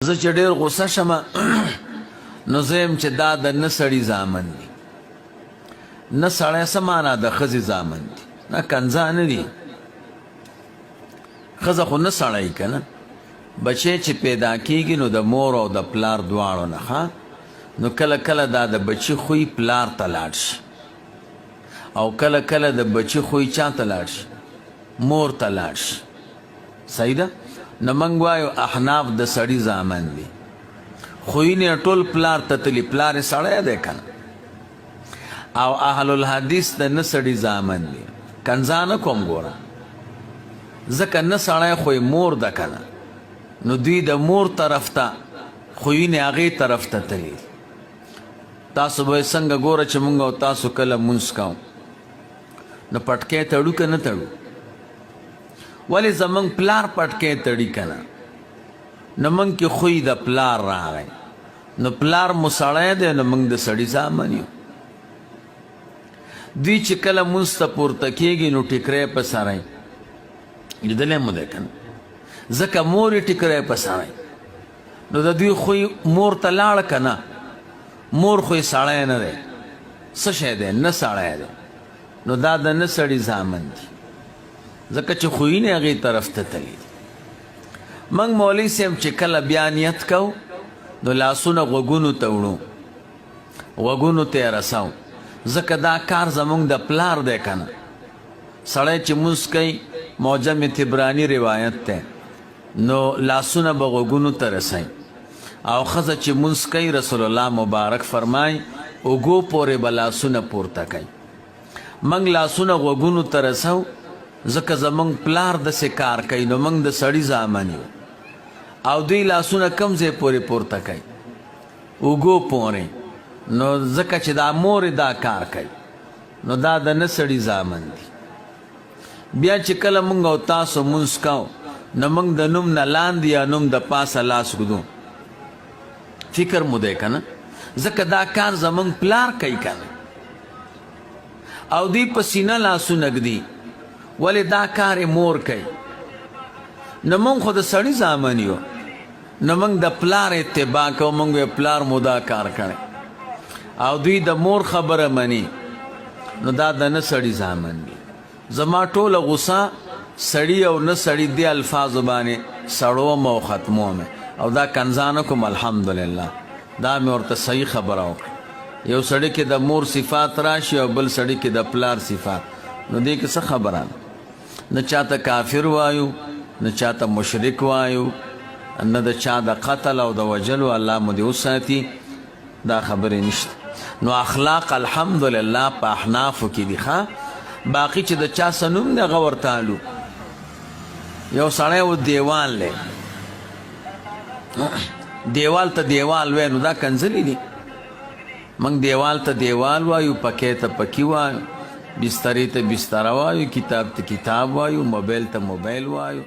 زه چې ډېر غوسه شمه نو زه یم چې دا د نه سړي زامن دي. نه سړی څه معنا د ښځې زامن دي، نه کنځا نه دي. ښځه خو نه سړی که نه، بچی چې پیدا کېږي نو د مور او د پلار دواړو نه ښه، نو کله کله دا د بچي خوی پلار ته لاړ شي او کله کله د بچي خوی چا ته لاړ شي؟ مور ته لاړ شي. صحیح ده؟ نو موږ وایو احناف د سړي زامن دي، خویونه ټول پلار ته تلي، پلار یې سړی دی که نه. او اهل الحدیث د نه سړي زامن دي، کنځا نه کوم ګوره، ځکه نه سړی خو یې مور ده که نه، نو دوی د مور طرف ته خویونه هغې طرف ته تلي. تاسو به یې څنګه ګوره چې موږ او تاسو کله مونځ کوو نو پټکی تړو که نه تړو؟ ولې زمونږ پلار پټکی تړي که نه، نو موږ کې خوی د پلار راغی، نو پلار مو سړی دی، نو موږ د سړي زامن یو. دوی چې کله مونځ ته پورته کېږي نو ټیکری په سری لیدلی مو دی که نه، ځکه مور یې ټیکری په سری، نو د دوی خوی مور ته لاړ که نه، مور خو یې سړی نه دی، څه شی دی؟ نه سړی دی. نو دا د نه سړي زامن دي، ځکه چې خویونه هغې طرف ته تلي. موږ مولوي صاحب چې کله بیا نیت کوو نو لاسونه غوږونو ته وړو، غوږونو ته یې رسو، ځکه دا کار زموږ د پلار دی که نه. سړی چې مونځ کوي، معجم طبراني روایت دی، نو لاسونه به غوږونو ته رسوي. او ښځه چې مونځ کوي، رسول الله مبارک فرمای اوږو پورې به لاسونه پورته کوي. موږ لاسونه غوږونو ته رسو، ځکه زموږ پلار داسې کار کوي، نو موږ د سړي زامن یو. او دوی لاسونه کوم ځای پورې پورته کوي؟ اوږو پورې. نو ځکه چې دا مور دا کار کوي، نو دا د نه سړي زامن دي. بیا چې کله موږ او تاسو مونځ کوو نو موږ د نوم نه لاندې یا نوم د پاسه لاس ږدو، فکر مو دی که نه، ځکه دا کار زموږ پلار کوي که نه. او دوی په سینه لاسونه ږدي، ولې دا کار یې مور کوي. نو موږ خو د سړي زامن یو، نو موږ د پلار اتباع کوو، موږ یې پلار مو دا کار کړی، او دوی د مور خبره مني، نو دا د نه سړي زامن دي. زما ټوله غوسه سړي او نه سړي دې الفاظو باندې سړوم او ختموم، او دا کنځا نه کوم. الحمدلله دا مې ورته صحیح خبره وکړه. یو سړي کې د مور صفات راشي او بل سړي کې د پلار صفات، نو دې کې څه خبره نه. نه چاته کافر وایو، نه چاته مشرک وایو، نه د چا د قتل او د وجلو، الله مو دې وساتي، دا خبرې نشته. نو اخلاق الحمدلله په احنافو کې دي ښه. باقي چې د چا څه نوم دی هغه ورته الو. یو سړی و دیوال دی، دیوال ته دیوال وایي، نو دا کنځلې دي. موږ دیوال ته دیوال وایو، پکې ته پکې وایو، بسترې ته بستره وایو، کتاب ته کتاب وایو، موبایل ته موبایل وایو.